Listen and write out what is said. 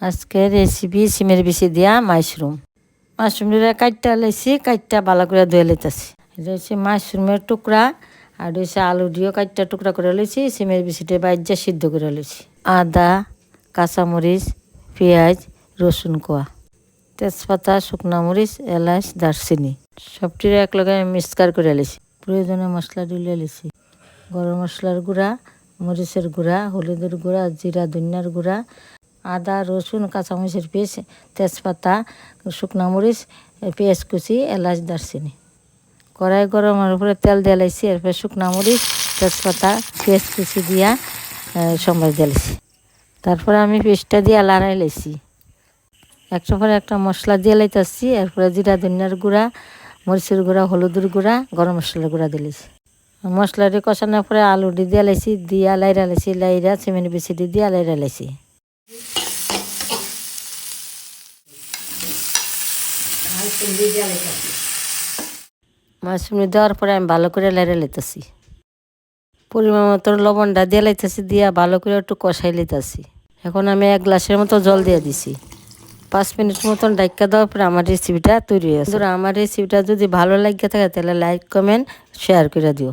আজকে রেসিপি সিমের বিচি দিয়া মাশরুমটা কাটটা লাইছি, কাটটা ভালো করে ধুয়ে লইতেছি। এটা হচ্ছে মাশরুমের টুকরা, আর হচ্ছে আলু দিয়েও কাটটা টুকরা করে লইছি। সিমের বিচিটা বাইজা সিদ্ধ করে লইছি। আদা, কাঁচামরিচ, পেঁয়াজ, রসুন কোয়া, তেজপাতা, শুকনা মরিচ, এলাচ, দারচিনি সবটির একলগে মিক্সকার করে লইছি। প্রয়োজনীয় মশলা দিলে লইছি। গরম মশলার গুঁড়া, মরিচের গুঁড়া, হলুদের গুঁড়া, জিরা ধনিয়ার গুঁড়া, আদা, রসুন, কাঁচামরিচের পেস্ট, তেজপাতা, শুকনা মরিচ, পেঁয়াজ কুচি, এলাচ, দারচিনি। কড়াই গরমের উপরে তেল দিয়ে লাইছি। এরপরে শুকনা মরিচ, তেজপাতা, পেঁয়াজ কুচি দিয়া সম্বাস দিয়েছি। তারপরে আমি পেস্টটা দিয়ে লাড়াই লাইছি। একটা পরে একটা মশলা দিয়ে লাইতেছি। এরপরে জিরা ধনিয়ার গুঁড়া, মরিচের গুঁড়া, হলুদের গুঁড়া, গরম মশলার গুঁড়া দিলেছি। মশলাটি কষানোর পরে আলুটি দিয়ে লাইছি, দিয়া লাইরা লাইছি, লাইরা সিমেন্ট বিচিটি দিয়া লাইরা লাইছি। মাশরুম দেওয়ার পরে আমি ভালো করে লাইরা লাইতেছি। পরিমাণ মতো লবণটা দিয়ে লাইতেছি, দিয়া ভালো করে একটু কষাই লাইতেছি। এখন আমি 1 গ্লাসের মতো জল দিয়ে দিছি। 5 মিনিট মতন ডাক্কা দেওয়ার পরে আমার রেসিপিটা তৈরি হয়েছে। আমার রেসিপিটা যদি ভালো লাগে থাকে তাহলে লাইক, কমেন্ট, শেয়ার করে দিও।